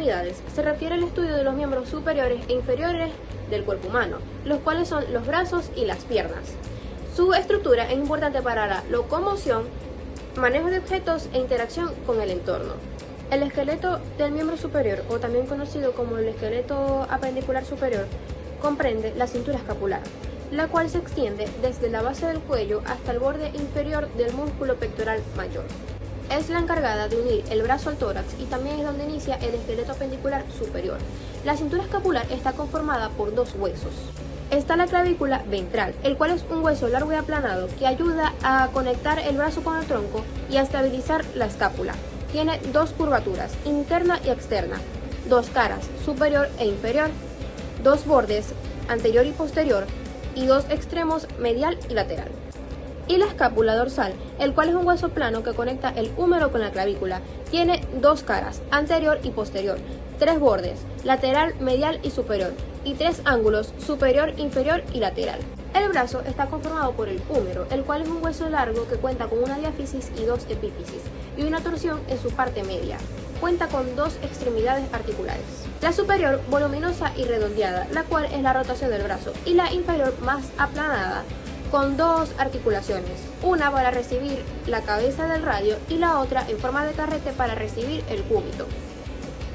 extremidades se refiere al estudio de los miembros superiores e inferiores del cuerpo humano, los cuales son los brazos y las piernas. Su estructura es importante para la locomoción, manejo de objetos e interacción con el entorno. El esqueleto del miembro superior, o también conocido como el esqueleto apendicular superior, comprende la cintura escapular, la cual se extiende desde la base del cuello hasta el borde inferior del músculo pectoral mayor. Es la encargada de unir el brazo al tórax y también es donde inicia el esqueleto apendicular superior. La cintura escapular está conformada por dos huesos. Está la clavícula ventral, el cual es un hueso largo y aplanado que ayuda a conectar el brazo con el tronco y a estabilizar la escápula. Tiene dos curvaturas, interna y externa, dos caras, superior e inferior, dos bordes, anterior y posterior, y dos extremos, medial y lateral. Y la escápula dorsal, el cual es un hueso plano que conecta el húmero con la clavícula. Tiene dos caras, anterior y posterior, tres bordes, lateral, medial y superior, y tres ángulos, superior, inferior y lateral. El brazo está conformado por el húmero, el cual es un hueso largo que cuenta con una diáfisis y dos epífisis, y una torsión en su parte media. Cuenta con dos extremidades articulares. La superior, voluminosa y redondeada, la cual es la rotación del brazo, y la inferior, más aplanada, con dos articulaciones, una para recibir la cabeza del radio y la otra en forma de carrete para recibir el cúbito.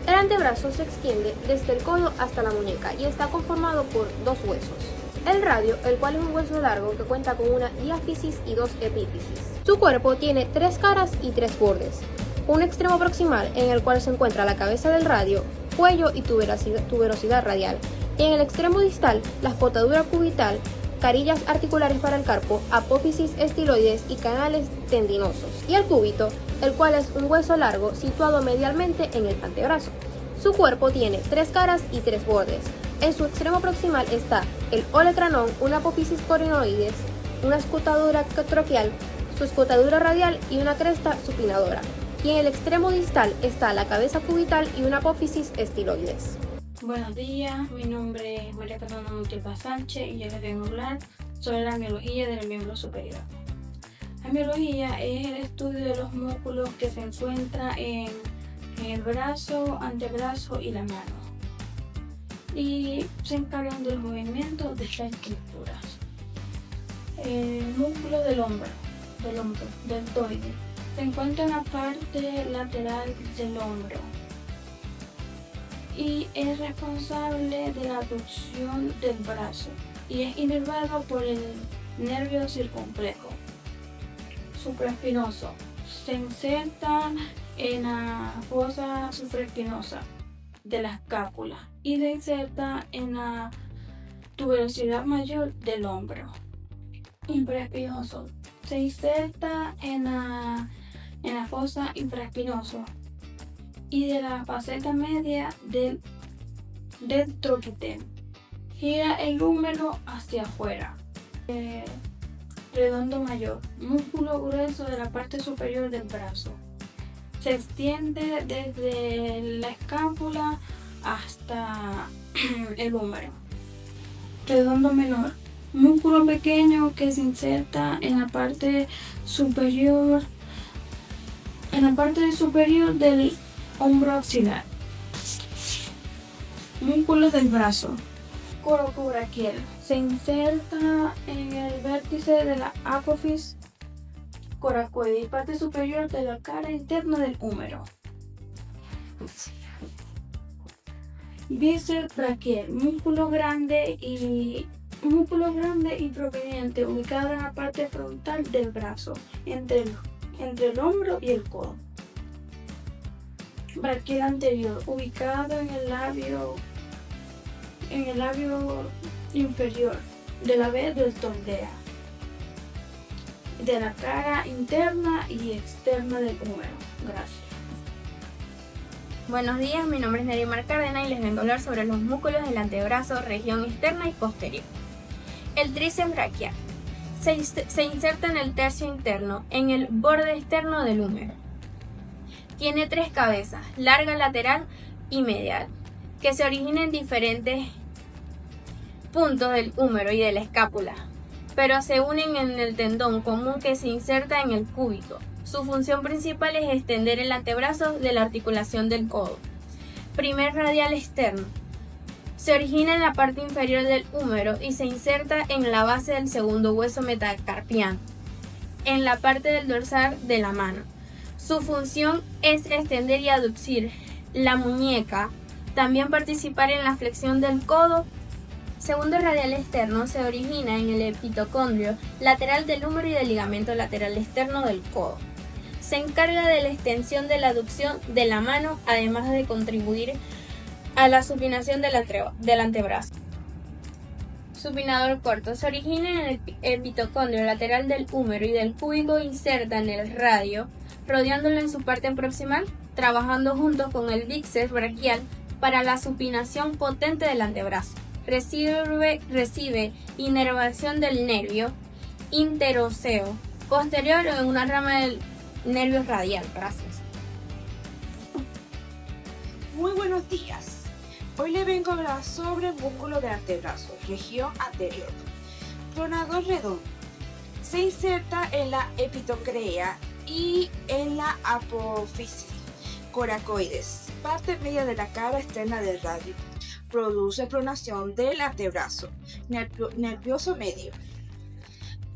El antebrazo se extiende desde el codo hasta la muñeca y está conformado por dos huesos. El radio, el cual es un hueso largo que cuenta con una diáfisis y dos epífisis. Su cuerpo tiene tres caras y tres bordes. Un extremo proximal en el cual se encuentra la cabeza del radio, cuello y tuberosidad radial. Y en el extremo distal, la espotadura cubital, carillas articulares para el carpo, apófisis estiloides y canales tendinosos. Y el cúbito, el cual es un hueso largo situado medialmente en el antebrazo. Su cuerpo tiene tres caras y tres bordes. En su extremo proximal está el olecranón, una apófisis corinoides, una escotadura troquial, su escotadura radial y una cresta supinadora. Y en el extremo distal está la cabeza cubital y una apófisis estiloides. Buenos días, mi nombre es María Fernanda Montiel Sánchez y yo les vengo a hablar sobre la miología del miembro superior. La miología es el estudio de los músculos que se encuentran en el brazo, antebrazo y la mano, y se encargan de los movimientos de estas estructuras. El músculo del hombro, deltoide, se encuentra en la parte lateral del hombro y es responsable de la abducción del brazo y es inervado por el nervio circunflejo. Supraespinoso, se inserta en la fosa supraespinosa de la escápula y se inserta en la tuberosidad mayor del hombro. Infraespinoso, se inserta en la fosa infraespinosa y de la faceta media del troquitel. Gira el húmero hacia afuera. Redondo mayor, músculo grueso de la parte superior del brazo. Se extiende desde la escápula hasta el húmero. Redondo menor, músculo pequeño que se inserta en la parte superior del hombro axilar. Músculos del brazo. Coracobraquial, se inserta en el vértice de la apófisis coracoide y parte superior de la cara interna del húmero. Bíceps braquial, músculo grande y prominente ubicado en la parte frontal del brazo, entre el hombro y el codo. Braquial anterior, ubicado en el labio inferior de la vez deltoidea, de la cara interna y externa del húmero. Gracias. Buenos días, mi nombre es Nerimar Cárdenas y les vengo a hablar sobre los músculos del antebrazo, región externa y posterior. El tríceps braquial se inserta en el tercio interno, en el borde externo del húmero. Tiene tres cabezas, larga, lateral y medial, que se originan en diferentes puntos del húmero y de la escápula, pero se unen en el tendón común que se inserta en el cúbito. Su función principal es extender el antebrazo de la articulación del codo, Primer radial externo. Se origina en la parte inferior del húmero y se inserta en la base del segundo hueso metacarpiano, en la parte del dorsal de la mano. Su función es extender y aducir la muñeca, también participar en la flexión del codo. Segundo radial externo se origina en el epitocondrio lateral del húmero y del ligamento lateral externo del codo. Se encarga de la extensión de la aducción de la mano, además de contribuir a la supinación del antebrazo. Supinador corto. Se origina en el epitocondrio lateral del húmero y del cúbito, inserta en el radio, rodeándolo en su parte proximal, trabajando juntos con el bíceps braquial para la supinación potente del antebrazo. Recibe inervación del nervio interóseo posterior en una rama del nervio radial. Gracias. Muy buenos días. Hoy le vengo a hablar sobre el músculo del antebrazo, región anterior. Pronador redondo. Se inserta en la epitocrea y en la apófisis coracoides, parte media de la cara externa del radio. Produce pronación del antebrazo, nervioso medio.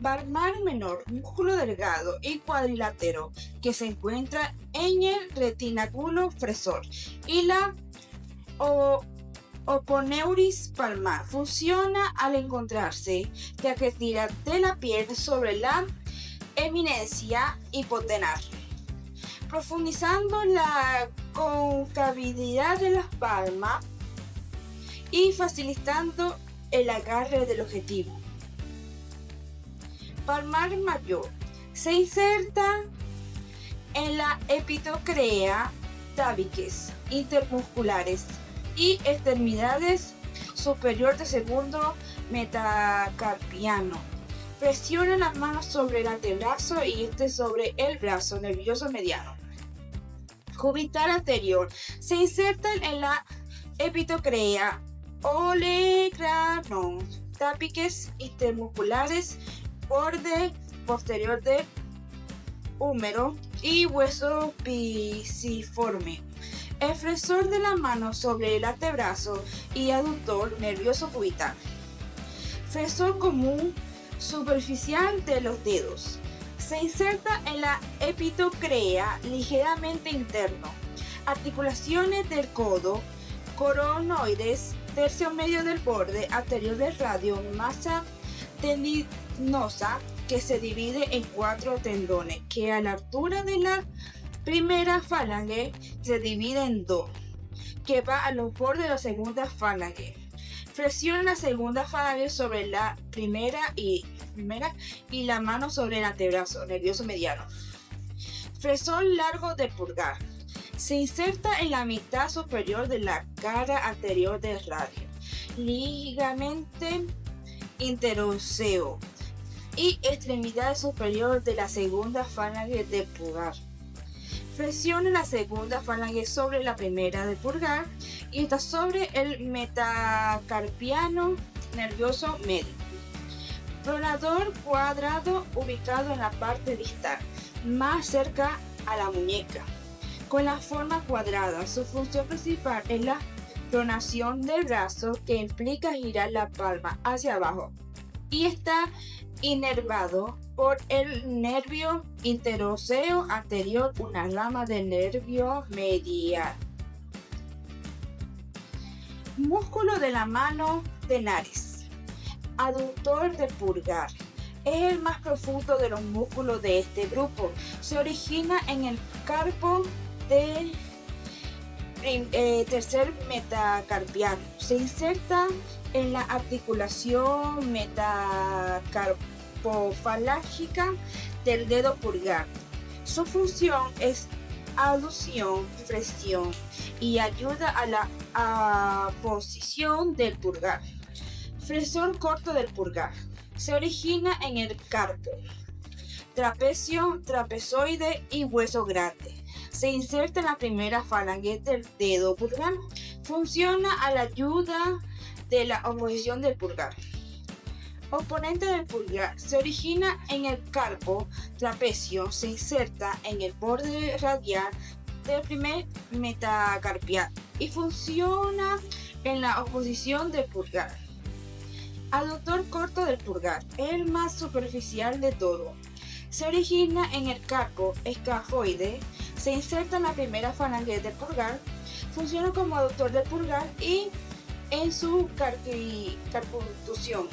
Palmar menor, músculo delgado y cuadrilátero que se encuentra en el retináculo flexor y la oponeuris palmar. Funciona al encontrarse la que tira de la piel sobre la eminencia hipotenar, profundizando la concavidad de las palmas y facilitando el agarre del objetivo. Palmar mayor. Se inserta en la epitocrea, tabiques intermusculares y extremidades superior del segundo metacarpiano. Presiona las manos sobre el antebrazo y sobre el brazo nervioso mediano. Cubital anterior. Se insertan en la epitocrea, olecranon, tabiques intermusculares, borde posterior del húmero y hueso pisiforme. El flexor de la mano sobre el antebrazo y aductor nervioso cubital. Flexor común superficial de los dedos. Se inserta en la epitocrea ligeramente interno. Articulaciones del codo, coronoides, tercio medio del borde anterior del radio, masa tendinosa que se divide en 4 tendones, que a la altura de la primera falange se divide en 2, que va a los bordes de la segunda falange. Flexiona la segunda falange sobre la primera y la mano sobre el antebrazo nervioso mediano. Flexor largo del pulgar. Se inserta en la mitad superior de la cara anterior del radio. Ligamento interóseo y extremidad superior de la segunda falange del pulgar. Flexiona la segunda falange sobre la primera del pulgar y está sobre el metacarpiano nervioso medio. Pronador cuadrado ubicado en la parte distal, más cerca a la muñeca, con la forma cuadrada. Su función principal es la pronación del brazo, que implica girar la palma hacia abajo, y está inervado por el nervio interóseo anterior, una rama del nervio medial. Músculo de la mano tenaris, aductor del pulgar. Es el más profundo de los músculos de este grupo. Se origina en el carpo del tercer metacarpiano. Se inserta en la articulación metacarpofalágica del dedo pulgar. Su función es aducción, flexión y ayuda a la posición del pulgar. Flexor corto del pulgar. Se origina en el carpo, trapecio, trapezoide y hueso grande. Se inserta en la primera falange del dedo pulgar. Funciona a la ayuda de la oposición del pulgar. Oponente del pulgar. Se origina en el carpo, trapecio. Se inserta en el borde radial del primer metacarpiano. y funciona en la oposición del pulgar. Aductor corto del pulgar, el más superficial de todo. Se origina en el carpo escafoide, se inserta en la primera falange del pulgar, funciona como aductor del pulgar y en su carpultución.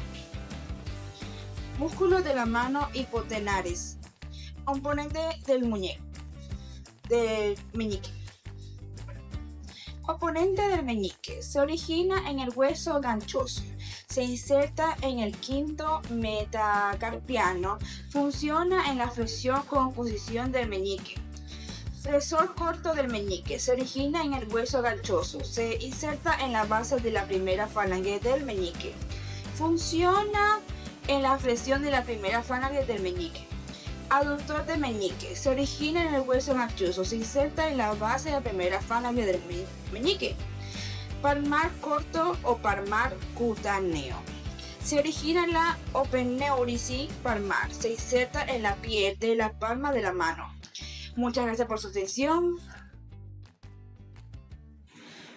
Músculos de la mano hipotenares, componente del meñique. Oponente del meñique, se origina en el hueso ganchoso, se inserta en el quinto metacarpiano, funciona en la flexión con posición del meñique. Flexor corto del meñique, se origina en el hueso ganchoso, se inserta en la base de la primera falange del meñique. Funciona en la flexión de la primera falange del meñique. Aductor del meñique, se origina en el hueso ganchoso, se inserta en la base de la primera falange del meñique. Palmar corto o palmar cutáneo, se origina en la openeurissis palmar, se inserta en la piel de la palma de la mano. Muchas gracias por su atención.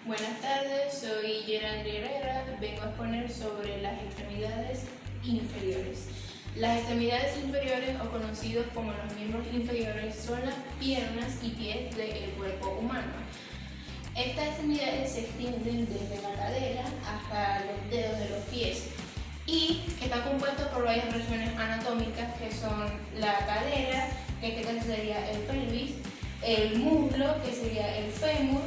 Buenas tardes, soy Gerandri Herrera, vengo a exponer sobre las extremidades inferiores. Las extremidades inferiores, o conocidos como los miembros inferiores, son las piernas y pies del cuerpo humano. Estas extremidades se extienden desde la cadera hasta los dedos de los pies y están compuestos por varias regiones anatómicas que son la cadera, que en este caso sería el pelvis, el muslo, que sería el fémur,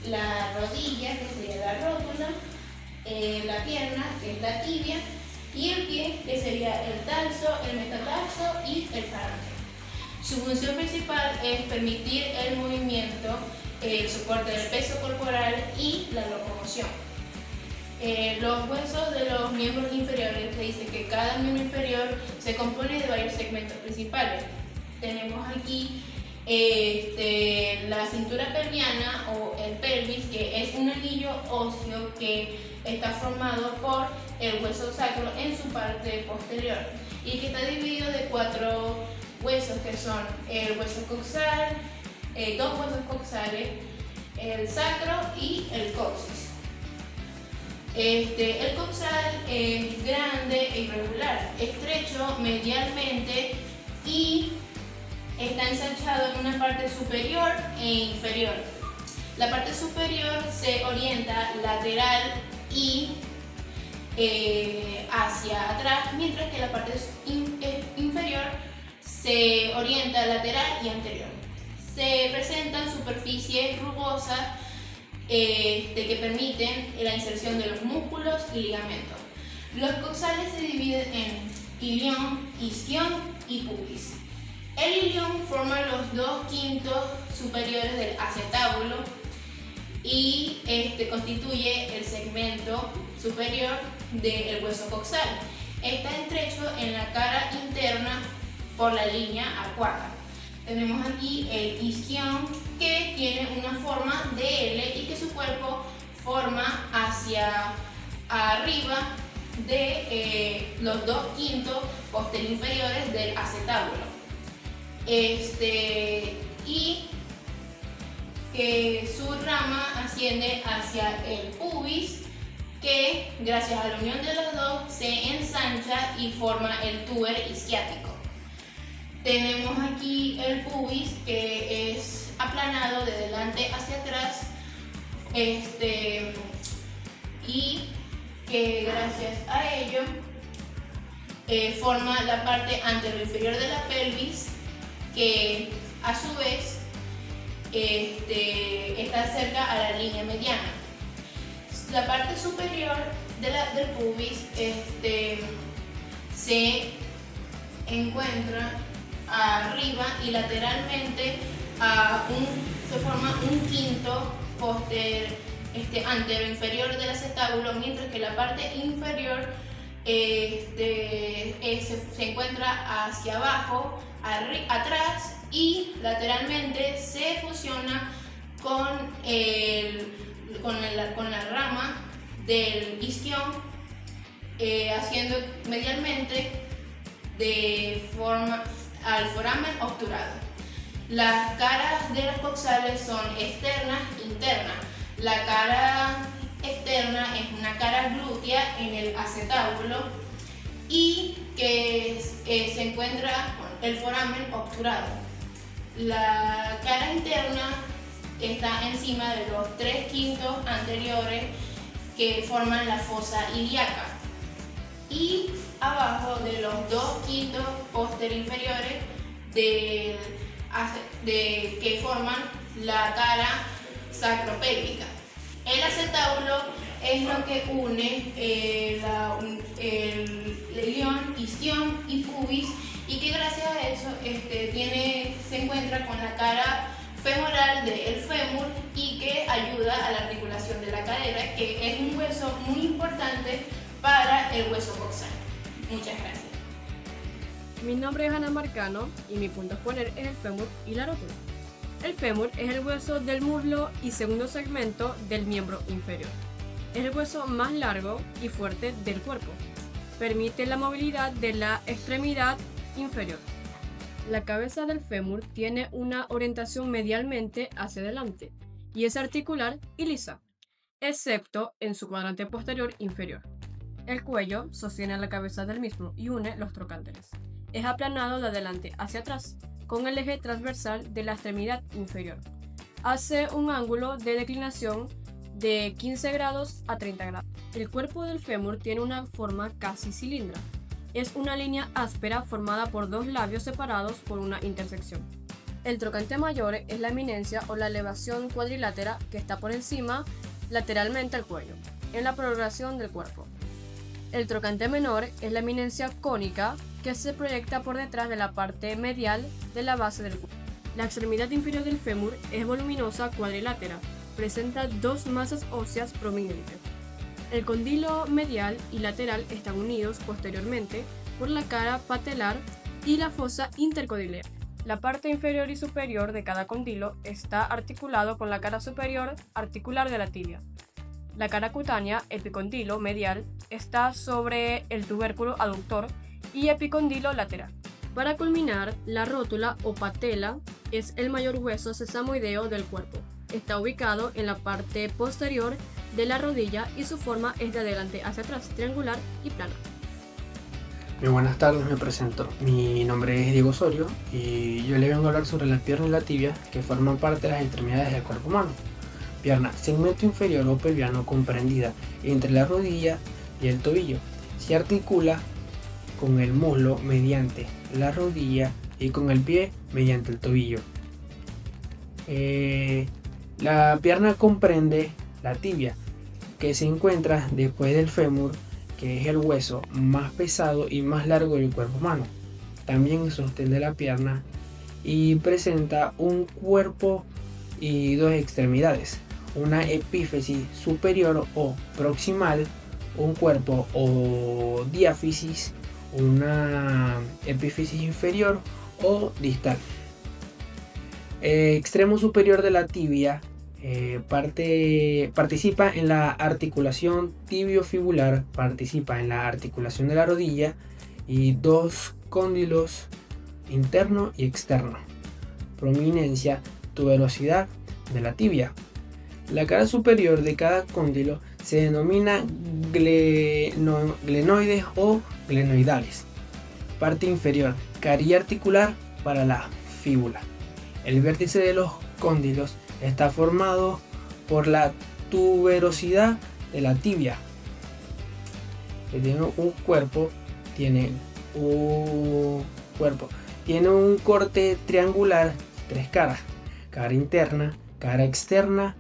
la rodilla, que sería la rótula, la pierna, que es la tibia, y el pie, que sería el talso, el metatarso y el falange. Su función principal es permitir el movimiento, el soporte del peso corporal y la locomoción. Los huesos de los miembros inferiores, se dice que cada miembro inferior se compone de varios segmentos principales. Tenemos aquí la cintura pelviana o el pelvis, que es un anillo óseo que está formado por el hueso sacro en su parte posterior y que está dividido de 4 huesos, que son el hueso coxal, 2 huesos coxales, el sacro y el coxis. El coxal es grande e irregular, estrecho medialmente y está ensanchado en una parte superior e inferior. La parte superior se orienta lateral y hacia atrás, mientras que la parte inferior se orienta lateral y anterior. Se presentan superficies rugosas que permiten la inserción de los músculos y ligamentos. Los coxales se dividen en ilión, isquión y pubis. El ilión forma los 2/5 superiores del acetábulo y constituye el segmento superior del hueso coxal. Está estrecho en la cara interna por la línea arcuata. Tenemos aquí el isquión, que tiene una forma de L y que su cuerpo forma hacia arriba de los 2/5 posteriores del acetábulo. Y que su rama asciende hacia el pubis, que gracias a la unión de los dos se ensancha y forma el túber isquiático. Tenemos aquí el pubis, que es aplanado de delante hacia atrás, y que gracias a ello forma la parte anteroinferior de la pelvis, que a su vez está cerca a la línea mediana. La parte superior del pubis se encuentra arriba y lateralmente se forma un quinto anteroinferior del acetábulo, mientras que la parte inferior se encuentra hacia abajo, atrás, y lateralmente se fusiona con la rama del isquión, haciendo medialmente de forma al foramen obturado. Las caras de los coxales son externas e internas. La cara externa es una cara glútea en el acetábulo y que se encuentra el foramen obturado. La cara interna está encima de los 3/5 anteriores que forman la fosa ilíaca y abajo de los 2/5 inferiores que forman la cara sacropélvica. El acetábulo es lo que une el ilion, isquion y pubis, y que gracias a eso se encuentra con la cara femoral del fémur y que ayuda a la articulación de la cadera, que es un hueso muy importante para el hueso coxal. Muchas gracias. Mi nombre es Ana Marcano y mi punto a exponer es el fémur y la rótula. El fémur es el hueso del muslo y segundo segmento del miembro inferior. Es el hueso más largo y fuerte del cuerpo. Permite la movilidad de la extremidad inferior. La cabeza del fémur tiene una orientación medialmente hacia adelante y es articular y lisa, excepto en su cuadrante posterior inferior. El cuello sostiene la cabeza del mismo y une los trocánteres. Es aplanado de adelante hacia atrás, con el eje transversal de la extremidad inferior. Hace un ángulo de declinación de 15 grados a 30 grados. El cuerpo del fémur tiene una forma casi cilíndrica. Es una línea áspera formada por dos labios separados por una intersección. El trocante mayor es la eminencia o la elevación cuadrilátera que está por encima lateralmente al cuello, en la prolongación del cuerpo. El trocante menor es la eminencia cónica que se proyecta por detrás de la parte medial de la base del cuerpo. La extremidad inferior del fémur es voluminosa cuadrilátera, presenta dos masas óseas prominentes. El condilo medial y lateral están unidos posteriormente por la cara patelar y la fosa intercondiliar. La parte inferior y superior de cada condilo está articulado con la cara superior articular de la tibia. La cara cutánea, epicondilo medial, está sobre el tubérculo aductor y epicondilo lateral. Para culminar, la rótula o patela es el mayor hueso sesamoideo del cuerpo. Está ubicado en la parte posterior de la rodilla y su forma es de adelante hacia atrás, triangular y plana. Muy buenas tardes, me presento. Mi nombre es Diego Osorio y yo le vengo a hablar sobre la pierna y la tibia, que forman parte de las extremidades del cuerpo humano. Pierna, segmento inferior o pelviano comprendida entre la rodilla y el tobillo. Se articula con el muslo mediante la rodilla y con el pie mediante el tobillo. La pierna comprende la tibia, que se encuentra después del fémur, que es el hueso más pesado y más largo del cuerpo humano. También sostiene la pierna y presenta un cuerpo y dos extremidades, una epífisis superior o proximal, un cuerpo o diáfisis, una epífisis inferior o distal. Extremo superior de la tibia participa en la articulación tibiofibular, participa en la articulación de la rodilla y dos cóndilos interno y externo. Prominencia, tuberosidad de la tibia. La cara superior de cada cóndilo se denomina glenoides o glenoidales. Parte inferior, carilla articular para la fíbula. El vértice de los cóndilos está formado por la tuberosidad de la tibia, que tiene un corte triangular, tres caras: cara interna, cara externa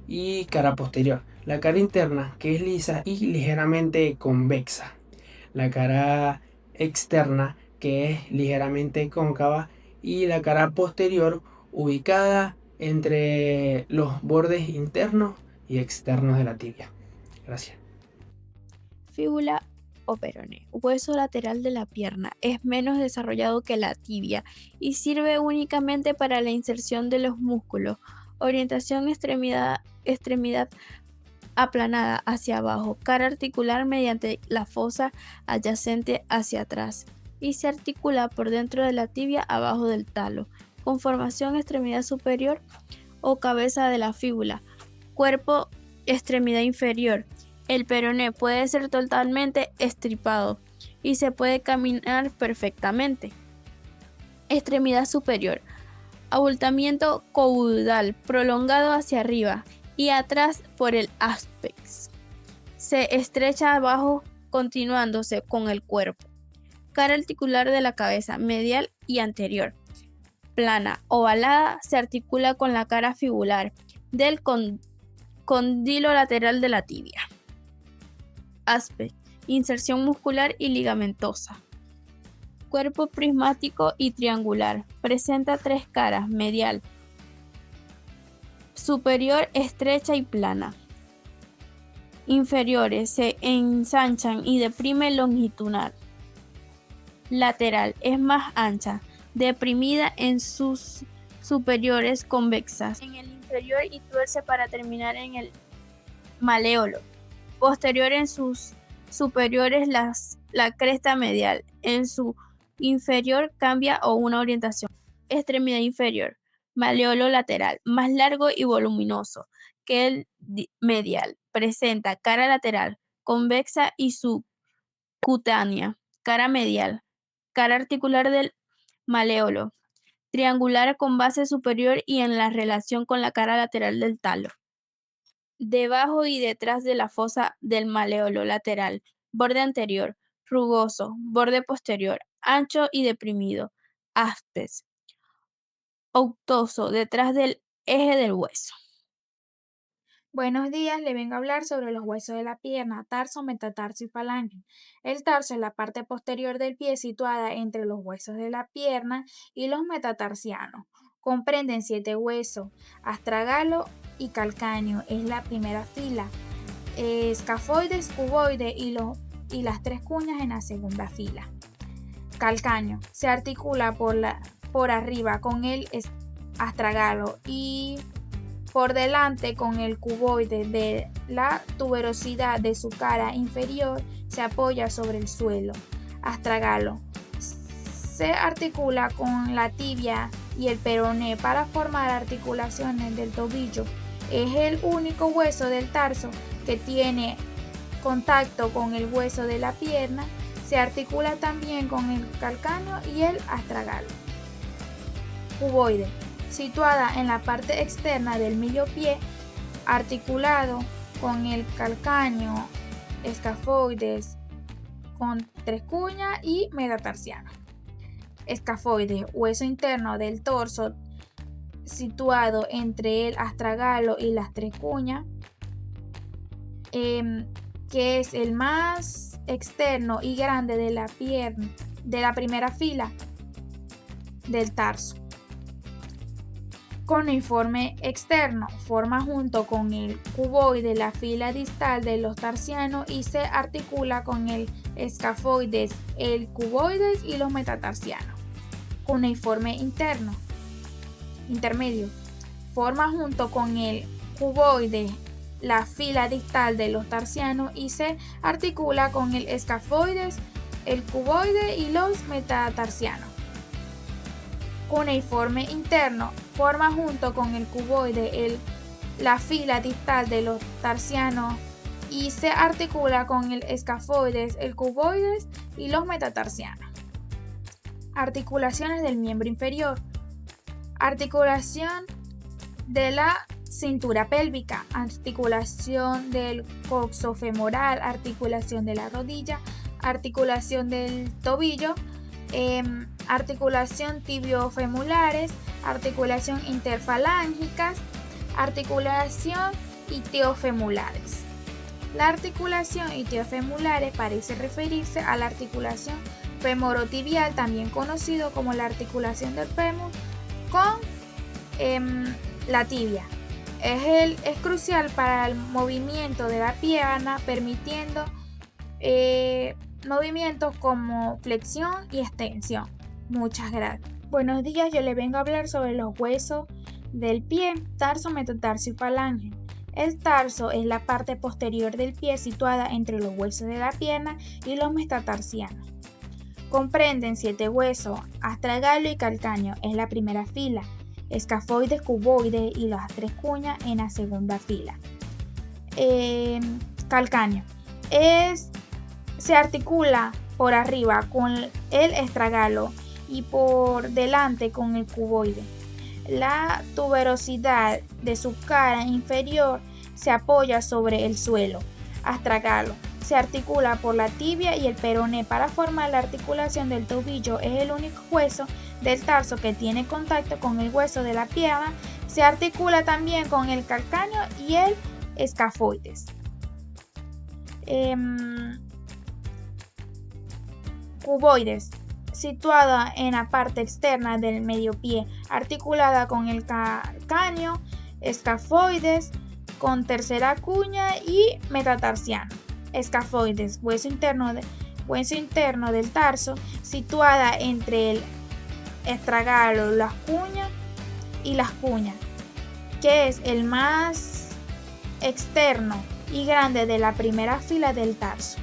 y cara posterior. La cara interna, que es lisa y ligeramente convexa. La cara externa, que es ligeramente cóncava, y la cara posterior ubicada entre los bordes internos y externos de la tibia. Gracias. Fíbula o peroné, hueso lateral de la pierna, es menos desarrollado que la tibia y sirve únicamente para la inserción de los músculos. Orientación extremidad aplanada hacia abajo, cara articular mediante la fosa adyacente hacia atrás y se articula por dentro de la tibia abajo del talo. Conformación extremidad superior o cabeza de la fíbula. Cuerpo, extremidad inferior. El peroné puede ser totalmente estripado y se puede caminar perfectamente. Extremidad superior. Abultamiento caudal prolongado hacia arriba y atrás por el ápex. Se estrecha abajo continuándose con el cuerpo. Cara articular de la cabeza, medial y anterior. Plana, ovalada, se articula con la cara fibular del condilo lateral de la tibia. Ápex, inserción muscular y ligamentosa. Cuerpo prismático y triangular. Presenta 3 caras, medial, superior estrecha y plana. Inferiores se ensanchan y deprime longitudinal. Lateral es más ancha, deprimida en sus superiores convexas. En el inferior y tuerce para terminar en el maléolo. Posterior en sus superiores la cresta medial. En su inferior cambia o una orientación. Extremidad inferior. Maléolo lateral, más largo y voluminoso que el medial. Presenta cara lateral, convexa y subcutánea. Cara medial. Cara articular del maléolo. Triangular con base superior y en la relación con la cara lateral del talo. Debajo y detrás de la fosa del maléolo lateral. Borde anterior, rugoso. Borde posterior, ancho y deprimido. Ápex. Obtuso, detrás del eje del hueso. Buenos días, le vengo a hablar sobre los huesos de la pierna, tarso, metatarso y falange. El tarso es la parte posterior del pie situada entre los huesos de la pierna y los metatarsianos. Comprenden 7 huesos, astragalo y calcáneo es la primera fila, escafoides, cuboides y las 3 cuñas en la segunda fila. Calcáneo se articula por arriba con el astragalo y por delante con el cuboide. De la tuberosidad de su cara inferior se apoya sobre el suelo. Astragalo se articula con la tibia y el peroné para formar articulaciones del tobillo. Es el único hueso del tarso que tiene contacto con el hueso de la pierna. Se articula también con el calcáneo y el astragalo. Cuboide, situada en la parte externa del millopié, articulado con el calcáneo, escafoides con 3 cuñas y metatarsiano. Escafoide, hueso interno del torso situado entre el astragalo y las 3 cuñas, que es el más externo y grande de la pierna, de la primera fila del tarso. Cuneiforme externo, forma junto con el cuboide la fila distal de los tarsianos y se articula con el escafoides, el cuboides y los metatarsianos. Cuneiforme intermedio, forma junto con el cuboide la fila distal de los tarsianos y se articula con el escafoides, el cuboide y los metatarsianos. Cuneiforme interno, forma junto con el cuboide la fila distal de los tarsianos y se articula con el escafoides, el cuboides y los metatarsianos. Articulaciones del miembro inferior. Articulación de la cintura pélvica, articulación del coxofemoral, articulación de la rodilla, articulación del tobillo, articulación tibiofemulares, articulación interfalángicas, articulación itiofemulares. La articulación itiofemulares parece referirse a la articulación femorotibial, también conocido como la articulación del fémur con la tibia. Es crucial para el movimiento de la pierna, permitiendo movimientos como flexión y extensión. Muchas gracias. Buenos días, yo les vengo a hablar sobre los huesos del pie, tarso, metatarso y falange. El tarso es la parte posterior del pie situada entre los huesos de la pierna y los metatarsianos. Comprenden 7 huesos, astragalo y calcáneo es la primera fila, escafoides, cuboides y las 3 cuñas en la segunda fila. Calcáneo. Se articula por arriba con el estragalo y por delante con el cuboide. La tuberosidad de su cara inferior se apoya sobre el suelo. Astragalo. Se articula por la tibia y el peroné para formar la articulación del tobillo. Es el único hueso del tarso que tiene contacto con el hueso de la pierna. Se articula también con el calcáneo y el escafoides. Cuboides. Situada en la parte externa del medio pie, articulada con el calcáneo, escafoides, con tercera cuña y metatarsiano. Escafoides, hueso interno del tarso, situada entre el estragalo, las cuñas, que es el más externo y grande de la primera fila del tarso.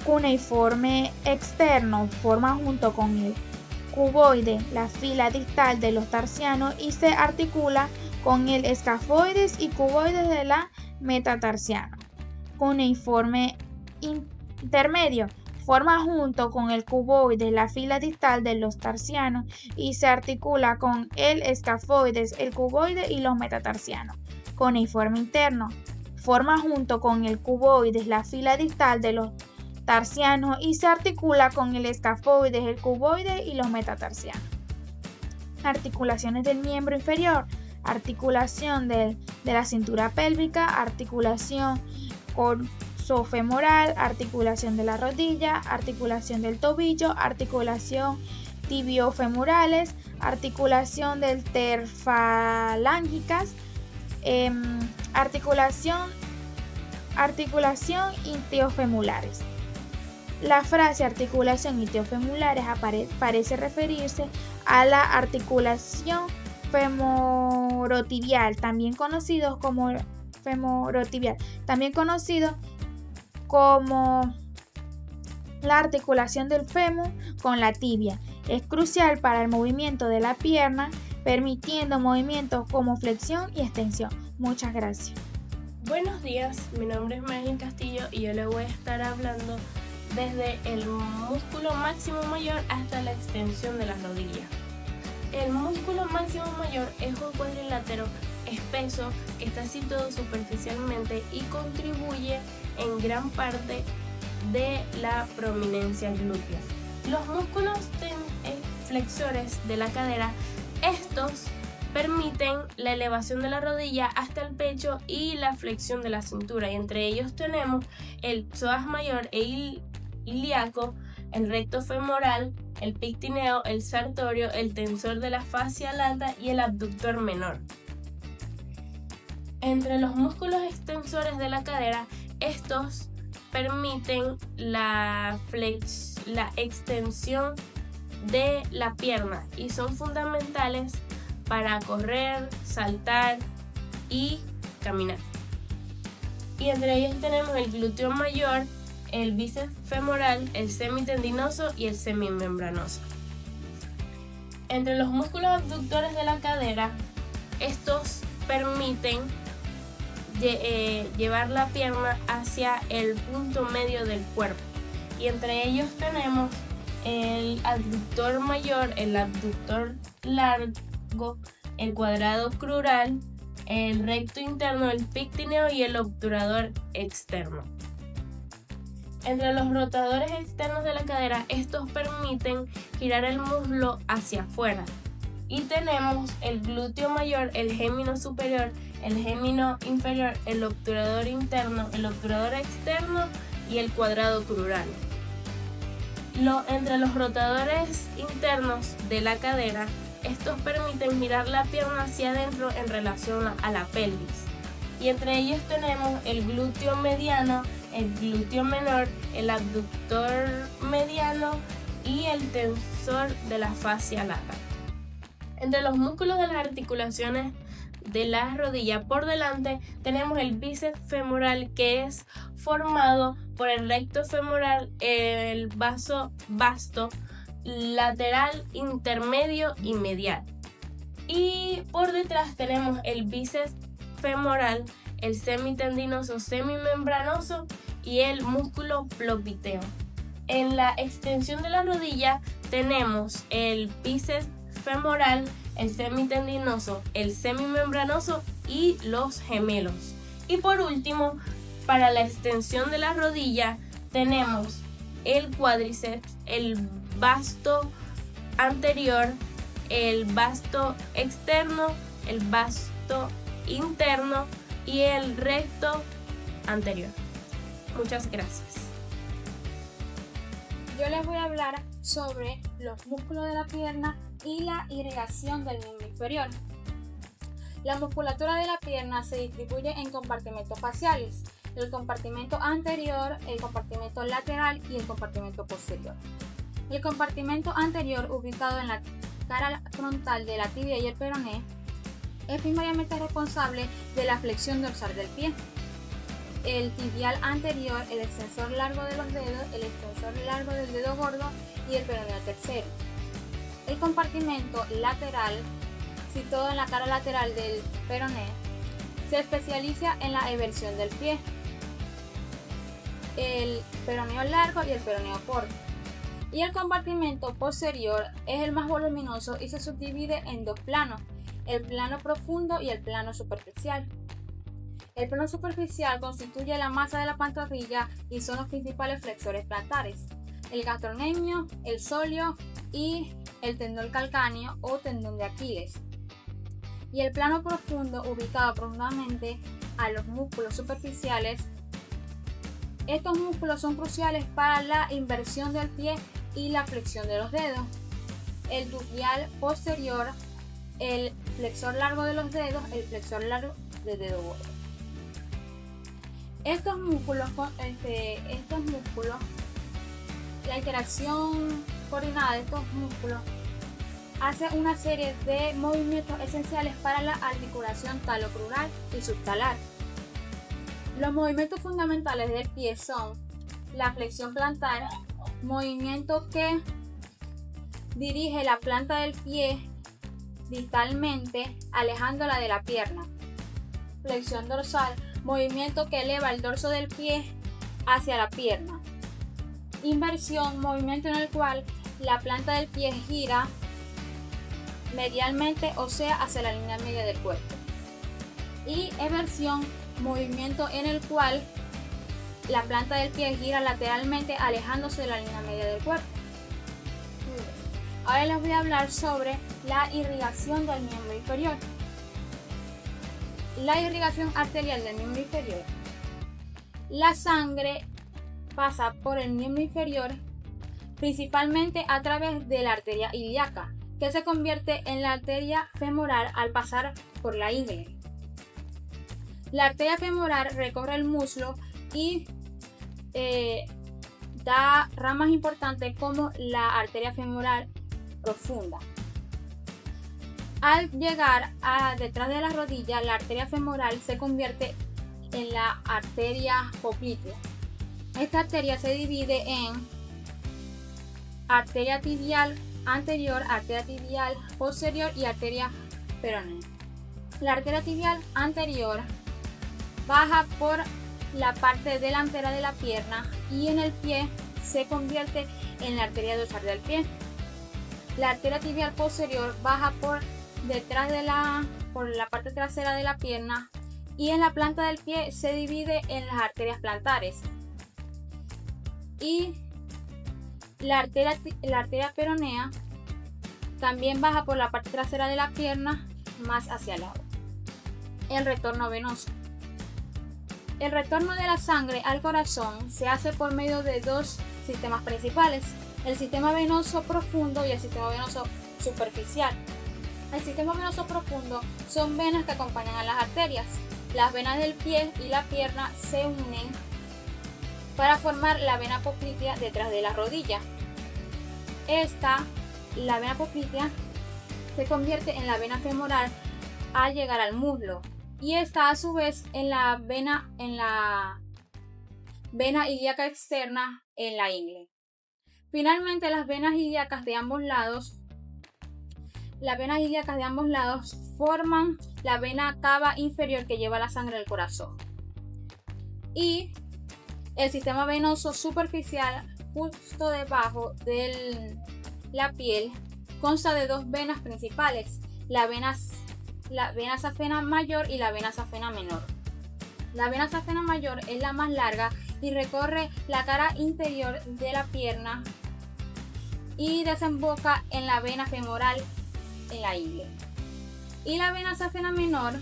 Cuneiforme externo, forma junto con el cuboide la fila distal de los tarsianos y se articula con el escafoides y cuboides de la metatarsiano. Cuneiforme intermedio, forma junto con el cuboide la fila distal de los tarsianos y se articula con el escafoides, el cuboide y los metatarsianos. Cuneiforme interno, forma junto con el cuboide la fila distal de los tarsianos y se articula con el escafoides, el cuboide y los metatarsianos. Articulaciones del miembro inferior. Articulación de la cintura pélvica, articulación corsofemoral, articulación de la rodilla, articulación del tobillo, articulación tibiofemorales, articulación del interfalángicas, articulación itiofemulares. La frase articulación itiofemulares parece referirse a la articulación femorotibial, también conocido como la articulación del fémur con la tibia. Es crucial para el movimiento de la pierna, permitiendo movimientos como flexión y extensión. Muchas gracias. Buenos días, mi nombre es Margen Castillo y yo le voy a estar hablando desde el músculo máximo mayor hasta la extensión de las rodillas. El músculo máximo mayor es un cuadrilátero espeso que está situado superficialmente y contribuye en gran parte de la prominencia glútea. Los músculos flexores de la cadera, estos permiten la elevación de la rodilla hasta el pecho y la flexión de la cintura, y entre ellos tenemos el psoas mayor e ilíaco, el recto femoral, el pectineo, el sartorio, el tensor de la fascia lata y el abductor menor. Entre los músculos extensores de la cadera, estos permiten la extensión de la pierna y son fundamentales para correr, saltar y caminar. Y entre ellos tenemos el glúteo mayor, el bíceps femoral, el semitendinoso y el semimembranoso. Entre los músculos abductores de la cadera, estos permiten llevar la pierna hacia el punto medio del cuerpo. Y entre ellos tenemos el abductor mayor, el abductor largo, el cuadrado crural, el recto interno, el pectineo y el obturador externo. Entre los rotadores externos de la cadera, estos permiten girar el muslo hacia afuera. Y tenemos el glúteo mayor, el gémino superior, el gémino inferior, el obturador interno, el obturador externo y el cuadrado crural. Entre los rotadores internos de la cadera, estos permiten girar la pierna hacia adentro en relación a la pelvis. Y entre ellos tenemos el glúteo mediano, el glúteo menor, el abductor mediano y el tensor de la fascia lata. Entre los músculos de las articulaciones de la rodilla por delante tenemos el bíceps femoral, que es formado por el recto femoral, el vasto lateral, intermedio y medial. Y por detrás tenemos el bíceps femoral, el semitendinoso semimembranoso y el músculo popliteo. En la extensión de la rodilla tenemos el bíceps femoral, el semitendinoso, el semimembranoso y los gemelos. Y por último, para la extensión de la rodilla tenemos el cuádriceps, el vasto anterior, el vasto externo, el vasto interno y el recto anterior. Muchas gracias. Yo les voy a hablar sobre los músculos de la pierna y la irrigación del miembro inferior. La musculatura de la pierna se distribuye en compartimentos faciales: el compartimento anterior, el compartimento lateral y el compartimento posterior. El compartimento anterior, ubicado en la cara frontal de la tibia y el peroné, es primariamente responsable de la flexión dorsal del pie. El tibial anterior, el extensor largo de los dedos, el extensor largo del dedo gordo y el peroneo tercero. El compartimento lateral, situado en la cara lateral del peroné, se especializa en la eversión del pie, el peroneo largo y el peroneo corto. Y el compartimento posterior es el más voluminoso y se subdivide en dos planos: el plano profundo y el plano superficial. El plano superficial constituye la masa de la pantorrilla y son los principales flexores plantares: el gastrocnemio, el sóleo y el tendón calcáneo o tendón de Aquiles. Y el plano profundo, ubicado profundamente a los músculos superficiales. Estos músculos son cruciales para la inversión del pie y la flexión de los dedos. El tibial posterior, el flexor largo de los dedos, el flexor largo del dedo gordo. Estos músculos, la interacción coordinada de estos músculos hace una serie de movimientos esenciales para la articulación talocrural y subtalar. Los movimientos fundamentales del pie son la flexión plantar, movimiento que dirige la planta del pie distalmente, alejándola de la pierna. Flexión dorsal, movimiento que eleva el dorso del pie hacia la pierna. Inversión, movimiento en el cual la planta del pie gira medialmente, o sea, hacia la línea media del cuerpo. Y eversión, movimiento en el cual la planta del pie gira lateralmente, alejándose de la línea media del cuerpo. Ahora les voy a hablar sobre la irrigación del miembro inferior. La irrigación arterial del miembro inferior. La sangre pasa por el miembro inferior principalmente a través de la arteria ilíaca, que se convierte en la arteria femoral al pasar por la ingle. La arteria femoral recorre el muslo y da ramas importantes como la arteria femoral profunda. Al llegar a detrás de la rodilla, la arteria femoral se convierte en la arteria poplitea. Esta arteria se divide en arteria tibial anterior, arteria tibial posterior y arteria peronea. La arteria tibial anterior baja por la parte delantera de la pierna y en el pie se convierte en la arteria dorsal del pie. La arteria tibial posterior baja por la parte trasera de la pierna y en la planta del pie se divide en las arterias plantares. Y la arteria peronea también baja por la parte trasera de la pierna más hacia el lado. El retorno venoso. El retorno de la sangre al corazón se hace por medio de dos sistemas principales: el sistema venoso profundo y el sistema venoso superficial. El sistema venoso profundo son venas que acompañan a las arterias. Las venas del pie y la pierna se unen para formar la vena poplitea detrás de la rodilla. La vena poplitea, se convierte en la vena femoral al llegar al muslo y esta a su vez en la vena ilíaca externa en la ingle. Finalmente, las venas ilíacas de ambos lados las venas ilíacas de ambos lados forman la vena cava inferior que lleva la sangre al corazón. Y el sistema venoso superficial, justo debajo de la piel, consta de dos venas principales, la vena safena mayor y la vena safena menor. La vena safena mayor es la más larga y recorre la cara interior de la pierna y desemboca en la vena femoral en la ingle. Y la vena safena menor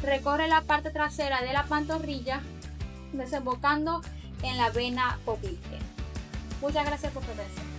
recorre la parte trasera de la pantorrilla, desembocando en la vena poplitea. Muchas gracias por su atención.